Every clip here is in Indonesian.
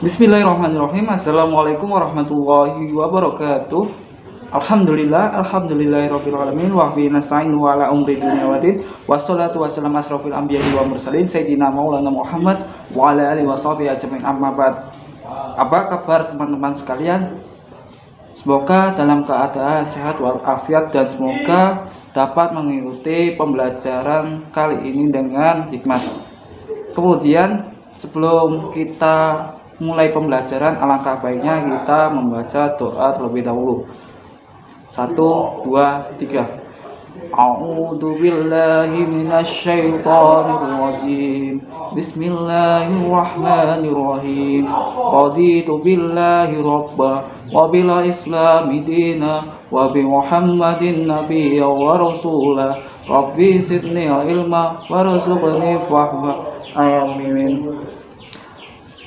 Bismillahirrahmanirrahim. Assalamualaikum warahmatullahi wabarakatuh. Alhamdulillahirabbil alamin wa bihi nasta'inu ala umri dunya waddin. Wassalatu wassalamu asrofil anbiya'i wa mursalin sayyidina maulana Muhammad wa ala alihi washabihi ajmain, amma ba'd. Apa kabar teman-teman sekalian? Semoga dalam keadaan sehat walafiat dan semoga dapat mengikuti pembelajaran kali ini dengan hikmat. Kemudian sebelum kita mulai pembelajaran, alangkah baiknya kita membaca doa terlebih dahulu. 1, 2, 3. A'udzu billahi minasyaitonir rajim. Bismillahirrahmanirrahim. Raditu billahi rabba wa bil islami dina wa bi Muhammadin nabiyya wa rasula. Rabbi zidni ilma warzuqni fahma. Amin.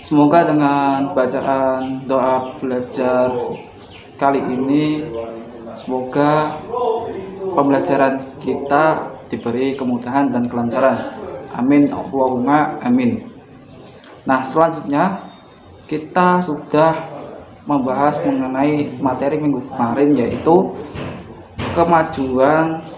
Semoga dengan bacaan doa belajar kali ini, semoga pembelajaran kita diberi kemudahan dan kelancaran. Amin, Allahumma amin. Nah, selanjutnya kita sudah membahas mengenai materi minggu kemarin, yaitu kemajuan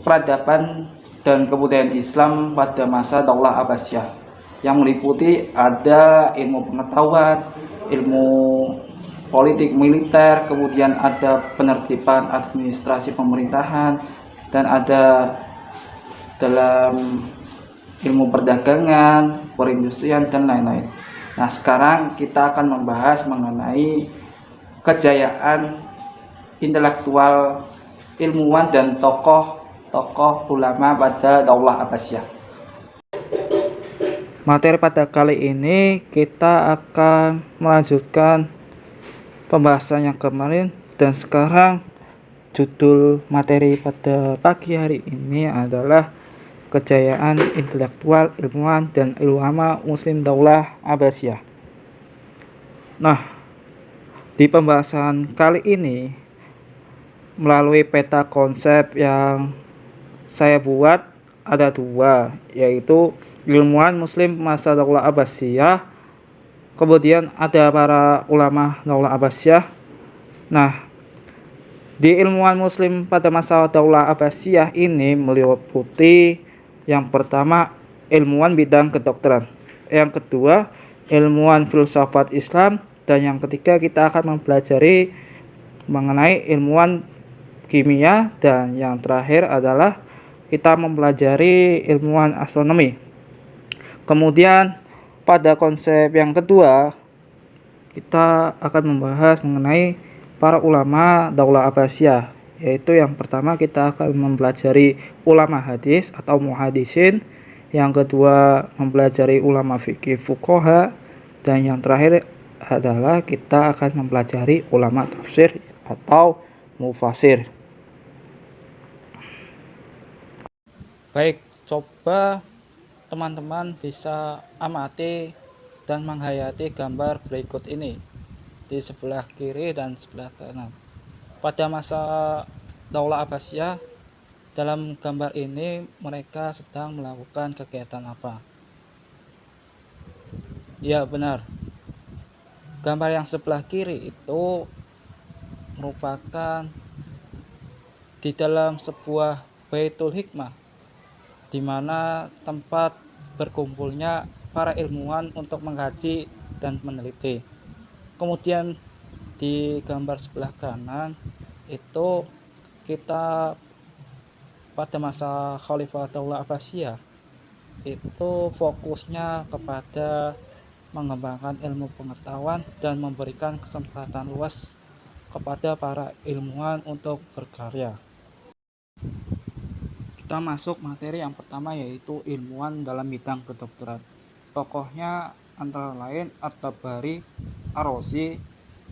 peradaban dan kebudayaan Islam pada masa Daulah Abbasiyah, yang meliputi ada ilmu pengetahuan, ilmu politik militer, kemudian ada penertiban administrasi pemerintahan, dan ada dalam ilmu perdagangan, perindustrian, dan lain-lain. Nah, sekarang kita akan membahas mengenai kejayaan intelektual, ilmuwan, dan tokoh ulama pada Daulah Abbasiyah. Materi pada kali ini kita akan melanjutkan pembahasan yang kemarin, dan sekarang judul materi pada pagi hari ini adalah kejayaan intelektual, ilmuwan, dan ulama Muslim Daulah Abbasiyah. Nah, di pembahasan kali ini melalui peta konsep yang saya buat ada dua, yaitu ilmuwan Muslim masa Daulah Abbasiyah, kemudian ada para ulama Daulah Abbasiyah. Nah, di ilmuwan Muslim pada masa Daulah Abbasiyah ini meliputi yang pertama ilmuwan bidang kedokteran, yang kedua ilmuwan filsafat Islam, dan yang ketiga kita akan mempelajari mengenai ilmuwan kimia, dan yang terakhir adalah kita mempelajari ilmuwan astronomi. Kemudian pada konsep yang kedua kita akan membahas mengenai para ulama Daulah Abbasiyah, yaitu yang pertama kita akan mempelajari ulama hadis atau muhadisin, yang kedua mempelajari ulama fikih fuqaha, dan yang terakhir adalah kita akan mempelajari ulama tafsir atau mufasir. Baik, coba teman-teman bisa amati dan menghayati gambar berikut ini di sebelah kiri dan sebelah kanan. Pada masa Daulah Abbasiyah, dalam gambar ini mereka sedang melakukan kegiatan apa? Ya, benar. Gambar yang sebelah kiri itu merupakan di dalam sebuah Baitul Hikmah, di mana tempat berkumpulnya para ilmuwan untuk mengkaji dan meneliti. Kemudian di gambar sebelah kanan itu kita pada masa Khalifah Daulah Abbasiyah itu fokusnya kepada mengembangkan ilmu pengetahuan dan memberikan kesempatan luas kepada para ilmuwan untuk berkarya. Kita masuk materi yang pertama, yaitu ilmuwan dalam bidang kedokteran. Tokohnya antara lain At-Tabari, Ar-Razi,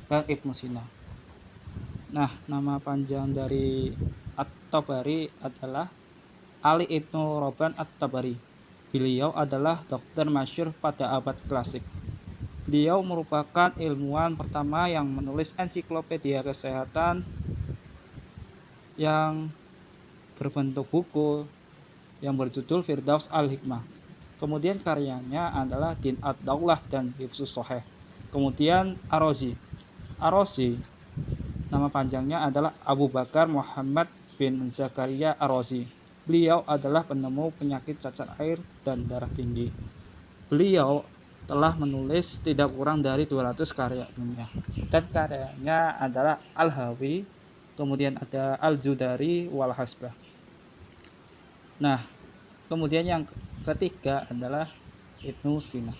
dan Ibnu Sina. Nah, nama panjang dari At-Tabari adalah Ali Ibnu Roban At-Tabari. Beliau adalah dokter masyhur pada abad klasik. Beliau merupakan ilmuwan pertama yang menulis ensiklopedia kesehatan yang berbentuk buku yang berjudul Firdaus Al-Hikmah. Kemudian karyanya adalah Din ad-Daulah dan Hifzus Shahih. Kemudian Ar-Razi, nama panjangnya adalah Abu Bakar Muhammad bin Zakaria Ar-Razi. Beliau adalah penemu penyakit cacar air dan darah tinggi. Beliau telah menulis tidak kurang dari 200 karya ilmiah. Dan karyanya adalah Al-Hawi, kemudian ada Al-Judari wal Hasbah. Nah, kemudian yang ketiga adalah Ibnu Sina.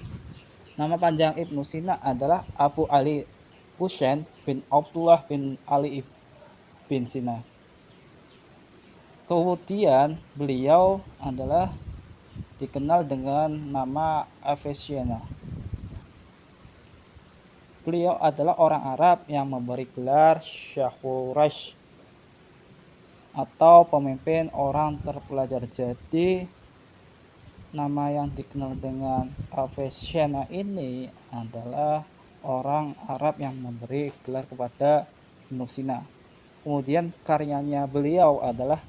Nama panjang Ibnu Sina adalah Abu Ali Husain bin Abdullah bin Ali bin Sina. Kemudian beliau adalah dikenal dengan nama Avicenna. Beliau adalah orang Arab yang memberi gelar Syekh Quraisy atau pemimpin orang terpelajar. Jadi nama yang dikenal dengan Avicenna ini adalah orang Arab yang memberi gelar kepada Ibnu Sina. Kemudian karyanya beliau adalah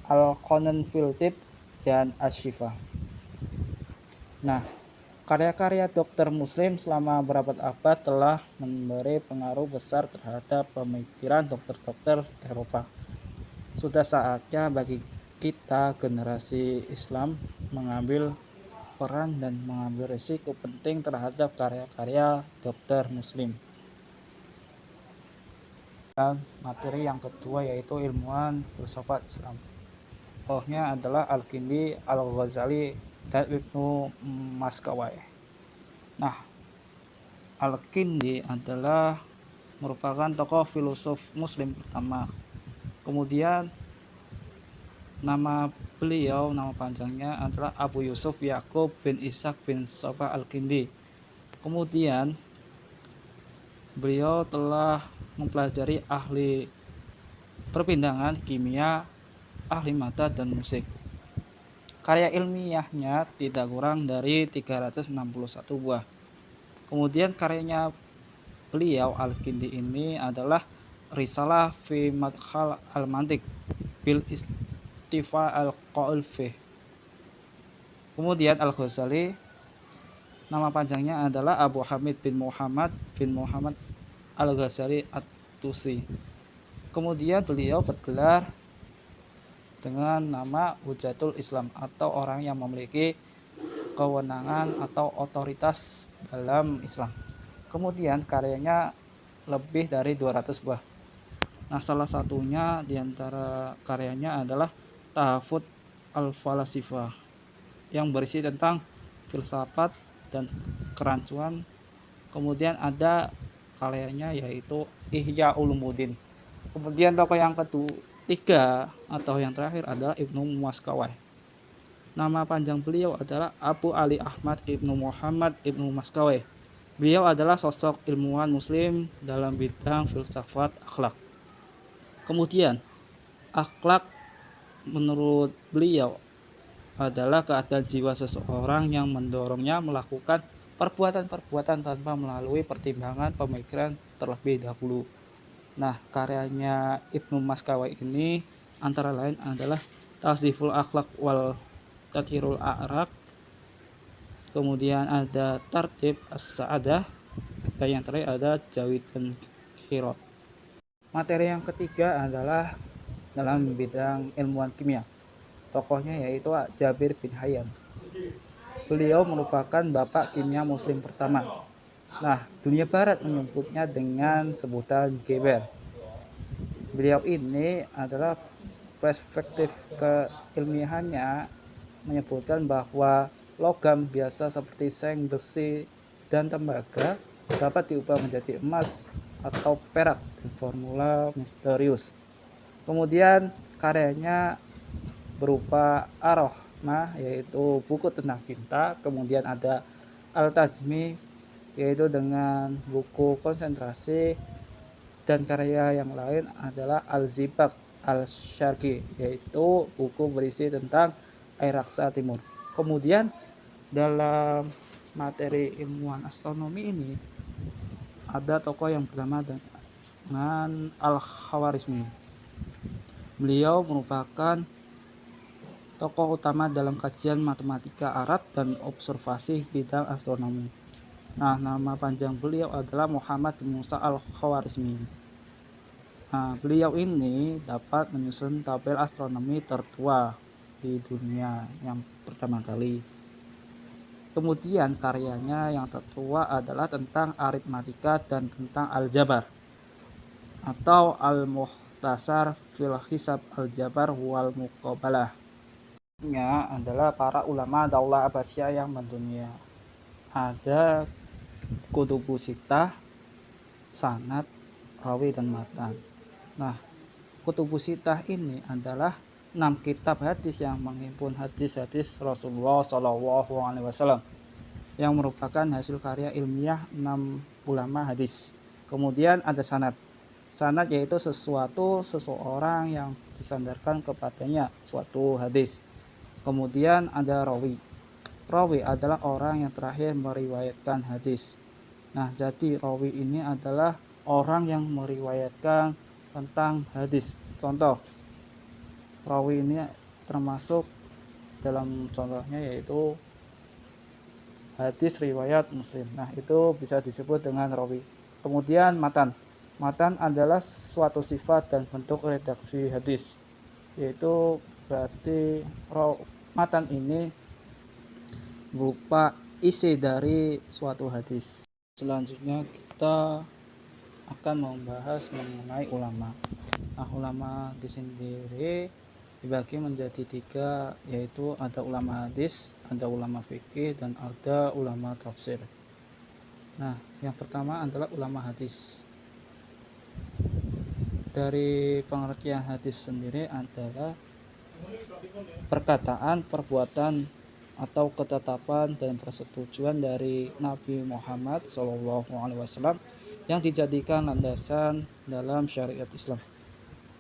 Al-Qanun fil Tib dan Asy-Syifa. Nah, karya-karya dokter Muslim selama berabad-abad telah memberi pengaruh besar terhadap pemikiran dokter-dokter Eropa. Sudah saatnya bagi kita generasi Islam mengambil peran dan mengambil risiko penting terhadap karya-karya dokter Muslim. Dan materi yang kedua yaitu ilmuwan filsafat Islam. Tokohnya adalah Al-Kindi, Al-Ghazali, dan Ibnu Maskawai. Nah, Al-Kindi adalah merupakan tokoh filosof Muslim pertama. Kemudian nama beliau, nama panjangnya adalah Abu Yusuf Yakub bin Ishaq bin Safa Al-Kindi. Kemudian beliau telah mempelajari ahli perpindangan, kimia, ahli mata dan musik. Karya ilmiahnya tidak kurang dari 361 buah. Kemudian karyanya beliau Al-Kindi ini adalah Risalah fi Madkhal al-Mantiq bil Istifa al-Qaul fi. Kemudian Al-Ghazali, nama panjangnya adalah Abu Hamid bin Muhammad Al-Ghazali At-Tusi. Kemudian beliau bergelar dengan nama Hujatul Islam atau orang yang memiliki kewenangan atau otoritas dalam Islam. Kemudian karyanya lebih dari 200 buah. Nah, salah satunya diantara karyanya adalah Tahafut al-Falasifah yang berisi tentang filsafat dan kerancuan. Kemudian ada karyanya yaitu Ihya Ulumuddin. Kemudian tokoh yang ketiga atau yang terakhir adalah Ibnu Maskawai. Nama panjang beliau adalah Abu Ali Ahmad Ibnu Muhammad Ibnu Maskawai. Beliau adalah sosok ilmuwan Muslim dalam bidang filsafat akhlak. Kemudian akhlak menurut beliau adalah keadaan jiwa seseorang yang mendorongnya melakukan perbuatan-perbuatan tanpa melalui pertimbangan pemikiran terlebih dahulu. Nah, karyanya Ibnu Maskawai ini antara lain adalah Tasdiful Akhlak wal Tadhirul A'raq. Kemudian ada Tartib As-Sa'adah, dan yang terakhir ada Jawid dan Khirat. Materi yang ketiga adalah dalam bidang ilmuwan kimia. Tokohnya yaitu Jabir bin Hayyan. Beliau merupakan bapak kimia Muslim pertama. Nah, dunia barat menyebutnya dengan sebutan Geber. Beliau ini adalah perspektif keilmiahannya menyebutkan bahwa logam biasa seperti seng, besi, dan tembaga dapat diubah menjadi emas atau perak dengan formula misterius. Kemudian karyanya berupa Ar-Rahmah, yaitu buku tentang cinta. Kemudian ada Al-Tazmi, yaitu dengan buku konsentrasi. Dan karya yang lain adalah Al-Zibak Al-Syarqi, yaitu buku berisi tentang air raksa timur. Kemudian dalam materi ilmuwan astronomi ini ada tokoh yang bernama dengan Al-Khawarizmi. Beliau merupakan tokoh utama dalam kajian matematika Arab dan observasi bidang astronomi. Nah, nama panjang beliau adalah Muhammad bin Musa al-Khwarizmi. Nah, beliau ini dapat menyusun tabel astronomi tertua di dunia yang pertama kali. Kemudian karyanya yang tertua adalah tentang aritmatika dan tentang aljabar atau al-mukhtasar fil hisab aljabar wal muqabalah. Nya adalah para ulama Daulah Abbasiyah yang mendunia. Ada kutubu sitah, sanad, rawi dan matan. Nah, kutubu sitah ini adalah 6 kitab hadis yang menghimpun hadis-hadis Rasulullah SAW yang merupakan hasil karya ilmiah 6 ulama hadis. Kemudian ada sanad. Sanad yaitu seseorang yang disandarkan kepadanya suatu hadis. Kemudian ada rawi. Rawi adalah orang yang terakhir meriwayatkan hadis. Nah, jadi rawi ini adalah orang yang meriwayatkan tentang hadis. Contoh, rawi ini termasuk dalam contohnya yaitu hadis riwayat Muslim. Nah, itu bisa disebut dengan rawi. Kemudian matan. Matan adalah suatu sifat dan bentuk redaksi hadis. Yaitu berarti matan ini berupa isi dari suatu hadis. Selanjutnya kita akan membahas mengenai ulama. Nah, ulama di sendiri dibagi menjadi 3, yaitu ada ulama hadis, ada ulama fikih, dan ada ulama tafsir. Nah, yang pertama adalah ulama hadis. Dari pengertian hadis sendiri adalah perkataan, perbuatan, atau ketetapan dan persetujuan dari Nabi Muhammad SAW yang dijadikan landasan dalam syariat Islam.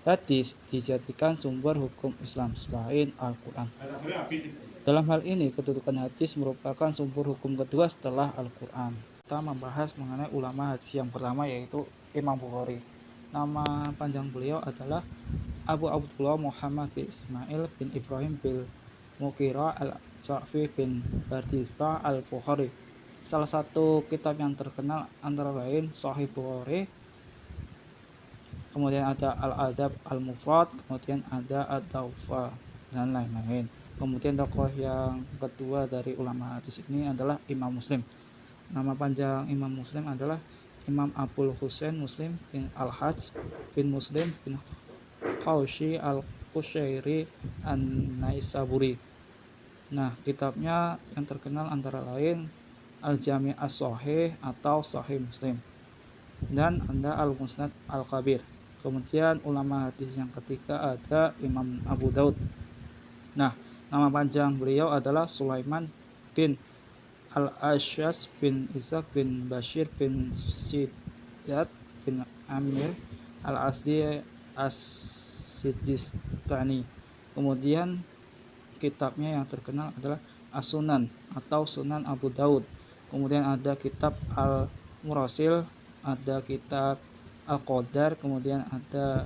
Hadis dijadikan sumber hukum Islam selain Al-Quran. Dalam hal ini, kedudukan hadis merupakan sumber hukum kedua setelah Al-Quran. Kita membahas mengenai ulama hadis yang pertama, yaitu Imam Bukhari. Nama panjang beliau adalah Abu Abdullah Muhammad bin Ismail bin Ibrahim bin Mughirah al-Sa'fi bin Bardizbah al-Bukhari. Salah satu kitab yang terkenal antara lain Sahih Bukhari, kemudian ada Al-Adab Al-Mufrad, kemudian ada Ad-Daufa, dan lain-lain. Kemudian tokoh yang kedua dari ulama hadis ini adalah Imam Muslim. Nama panjang Imam Muslim adalah Imam Abul Husain Muslim bin Al-Hajj bin Muslim bin Khawshi Al-Qushairi An-Naisaburi. Nah, kitabnya yang terkenal antara lain Al-Jami' As-Sahih atau Sahih Muslim, dan ada Al-Musnad Al-Kabir. Kemudian ulama hadis yang ketiga ada Imam Abu Daud. Nah, nama panjang beliau adalah Sulaiman bin Al-Ashas bin Ishaq bin Bashir bin Sidat bin Amir Al-Asdi As-Sijistani. Kemudian kitabnya yang terkenal adalah As-Sunan atau Sunan Abu Daud. Kemudian ada kitab Al-Murasil, ada kitab Al-Qadar, kemudian ada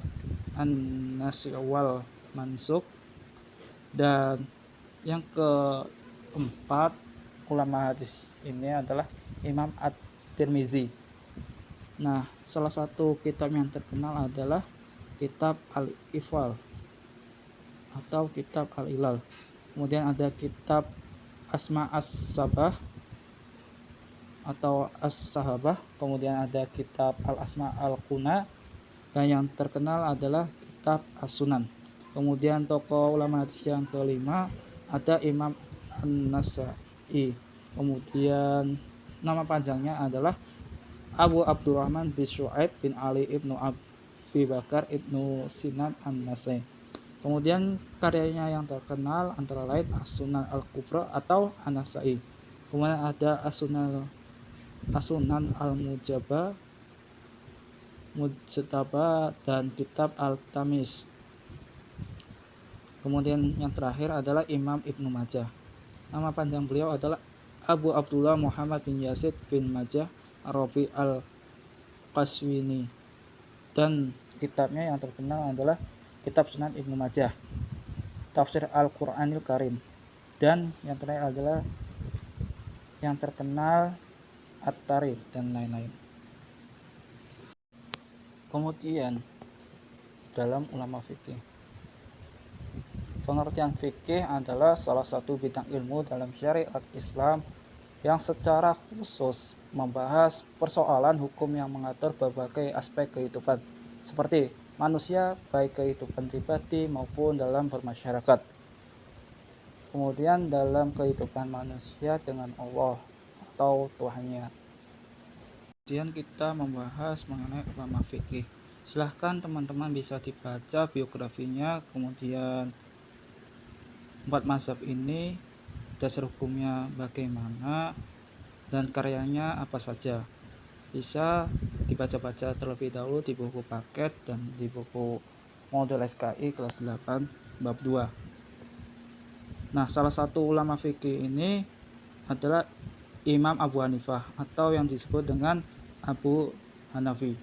An-Nasikh wal Mansukh, dan yang keempat ulama hadis ini adalah Imam At-Tirmizi. Nah, salah satu kitab yang terkenal adalah kitab Al-Ifal atau kitab Al-Ilal. Kemudian ada kitab Asma As-Sabah atau As-Sahabah. Kemudian ada kitab Al-Asma Al-Quna, dan yang terkenal adalah kitab As-Sunan. Kemudian tokoh ulama hadis yang kelima ada Imam An-Nasa'i. Kemudian nama panjangnya adalah Abu Abdurrahman bin Syu'aib bin Ali ibnu Abi Bakar ibnu Sinan An-Nasai. Kemudian karyanya yang terkenal antara lain As-Sunan Al-Kubra atau An-Nasai. Kemudian ada As-Sunan Al-Mujtaba dan kitab Al-Tamis. Kemudian yang terakhir adalah Imam Ibnu Majah. Nama panjang beliau adalah Abu Abdullah Muhammad bin Yazid bin Majah Ar-Rabi Al-Qaswini, dan kitabnya yang terkenal adalah kitab Sunan Ibnu Majah. tafsir Al-Qur'anil Karim, dan yang terakhir adalah yang terkenal At-Tarikh dan lain-lain. Kemudian dalam ulama fikih, pengertian fikih adalah salah satu bidang ilmu dalam syariat Islam yang secara khusus membahas persoalan hukum yang mengatur berbagai aspek kehidupan seperti manusia, baik kehidupan pribadi maupun dalam bermasyarakat. Kemudian dalam kehidupan manusia dengan Allah atau Tuhannya. Kemudian kita membahas mengenai ulama fikih. Silahkan teman-teman bisa dibaca biografinya, kemudian 4 mazhab ini, dasar hukumnya bagaimana, dan karyanya apa saja. Bisa dibaca-baca terlebih dahulu di buku paket dan di buku model SKI kelas 8 bab 2. Nah, salah satu ulama fikih ini adalah Imam Abu Hanifah atau yang disebut dengan Abu Hanafi.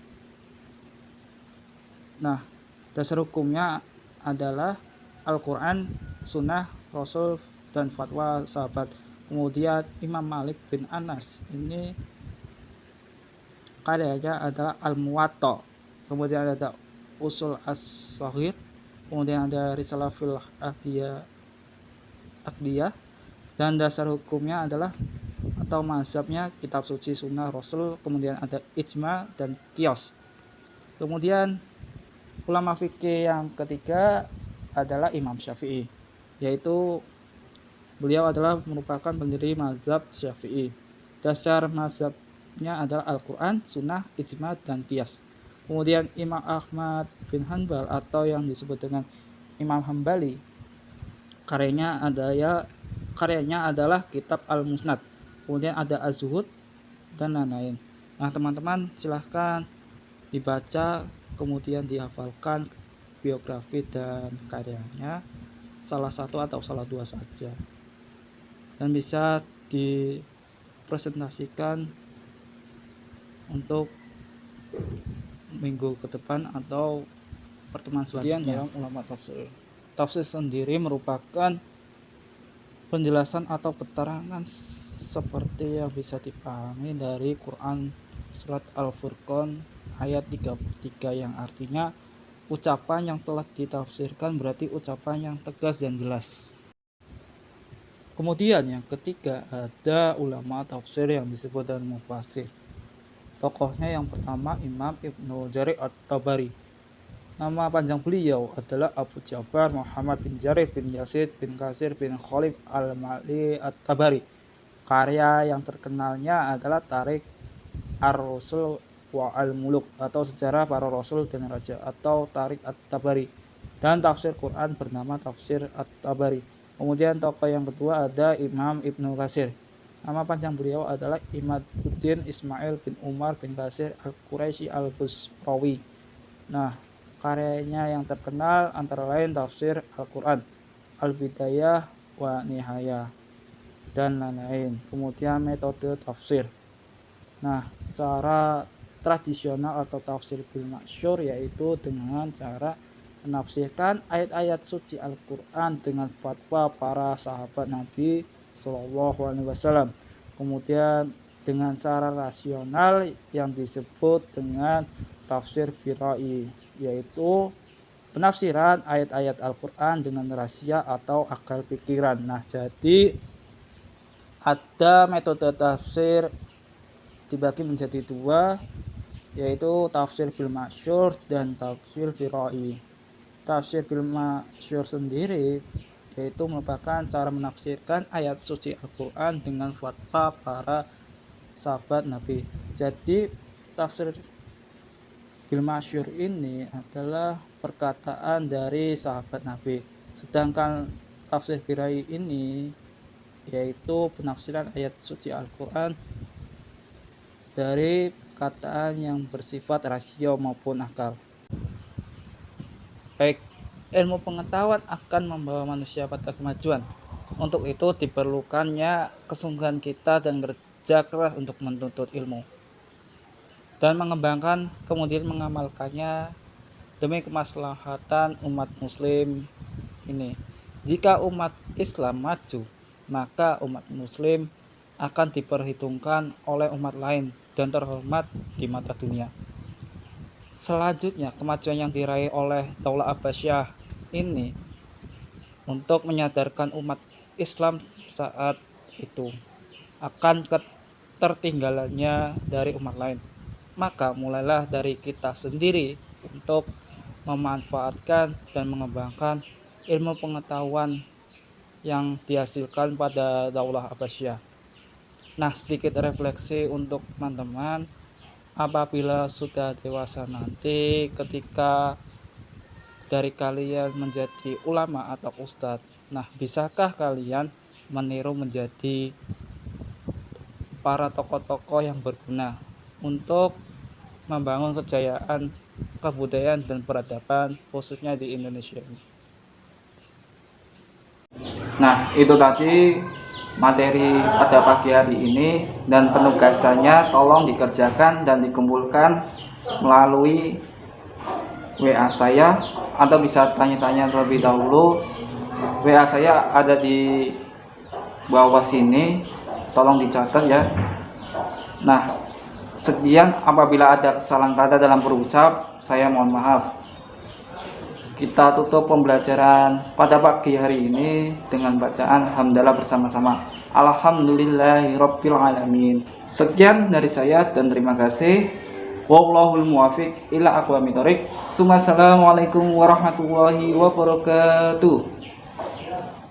Nah, dasar hukumnya adalah Al-Quran, Sunnah, Rasul, dan fatwa sahabat. Kemudian Imam Malik bin Anas ini karyanya adalah Al-Muwatta. Kemudian ada Usul As-Saghir. Kemudian ada Risalah fil Aqdiyah. Dan dasar hukumnya adalah atau mazhabnya kitab suci, Sunnah, Rasul. Kemudian ada ijma dan qiyas. Kemudian ulama fikih yang ketiga adalah Imam Syafi'i, yaitu beliau adalah merupakan pendiri mazhab Syafi'i. Dasar mazhabnya adalah Al-Quran, Sunnah, ijma, dan qiyas. Kemudian Imam Ahmad bin Hanbal atau yang disebut dengan Imam Hambali, karyanya adalah kitab Al-Musnad. Kemudian ada Az-Zuhud dan lain-lain. Nah, teman-teman silahkan dibaca, kemudian dihafalkan biografi dan karyanya, salah satu atau salah dua saja, dan bisa dipresentasikan untuk minggu ke depan atau pertemuan selanjutnya. Dalam ulama tafsir, tafsir sendiri merupakan penjelasan atau keterangan seperti yang bisa dipahami dari Quran surat Al-Furqan ayat 33 yang artinya ucapan yang telah ditafsirkan berarti ucapan yang tegas dan jelas. Kemudian yang ketiga ada ulama tafsir yang disebut dengan mufassir. Tokohnya yang pertama Imam Ibnu Jarir At-Tabari. Nama panjang beliau adalah Abu Ja'far Muhammad bin Jarir bin Yazid bin Katsir bin Khalid Al-Mali At-Tabari. Karya yang terkenalnya adalah Tarikh Ar-Rusul wa Al-Muluk atau sejarah para rasul dan raja atau Tarikh At-Tabari, dan tafsir Quran bernama Tafsir At-Tabari. Kemudian tokoh yang kedua ada Imam Ibnu Katsir. Nama panjang beliau adalah Imaduddin Ismail bin Umar bin Katsir Al-Quraisy Al-Busrawi. Nah, karyanya yang terkenal antara lain tafsir Al-Quran, Al-Bidayah wa Nihayah, dan lain-lain. Kemudian metode tafsir. Nah, cara tradisional atau tafsir bil masyhur yaitu dengan cara menafsirkan ayat-ayat suci Al-Quran dengan fatwa para sahabat Nabi Shallallahu Alaihi Wasallam. Kemudian dengan cara rasional yang disebut dengan tafsir birai, yaitu penafsiran ayat-ayat Al-Quran dengan rahasia atau akal pikiran. Nah, jadi ada metode tafsir dibagi menjadi dua, yaitu tafsir bil masyhur dan tafsir birai. Tafsir bil masyhur sendiri yaitu merupakan cara menafsirkan ayat suci Al-Quran dengan fatwa para sahabat Nabi. Jadi tafsir bil masyhur ini adalah perkataan dari sahabat Nabi. Sedangkan tafsir birai ini yaitu penafsiran ayat suci Al-Quran dari perkataan yang bersifat rasio maupun akal. Baik, ilmu pengetahuan akan membawa manusia pada kemajuan. Untuk itu diperlukannya kesungguhan kita dan kerja keras untuk menuntut ilmu dan mengembangkan, kemudian mengamalkannya demi kemaslahatan umat muslim ini. Jika umat Islam maju, maka umat Muslim akan diperhitungkan oleh umat lain dan terhormat di mata dunia. Selanjutnya, kemajuan yang diraih oleh Daulah Abbasiyah ini untuk menyadarkan umat Islam saat itu akan ketertinggalannya dari umat lain. Maka mulailah dari kita sendiri untuk memanfaatkan dan mengembangkan ilmu pengetahuan yang dihasilkan pada Daulah Abbasiyah. Nah, sedikit refleksi untuk teman-teman, apabila sudah dewasa nanti, ketika dari kalian menjadi ulama atau ustadz, nah bisakah kalian meniru menjadi para tokoh-tokoh yang berguna untuk membangun kejayaan kebudayaan dan peradaban khususnya di Indonesia ini. Nah, itu tadi materi pada pagi hari ini, dan penugasannya tolong dikerjakan dan dikumpulkan melalui WA saya, atau bisa tanya-tanya terlebih dahulu. WA saya ada di bawah sini, tolong dicatat ya. Nah, sekian, apabila ada kesalahan kata dalam berucap, saya mohon maaf. Kita tutup pembelajaran pada pagi hari ini dengan bacaan hamdalah bersama-sama. Alhamdulillahirabbil alamin. Sekian dari saya dan terima kasih. Wallahul muwaffiq ila aqwamit thoriq. Assalamualaikum warahmatullahi wabarakatuh.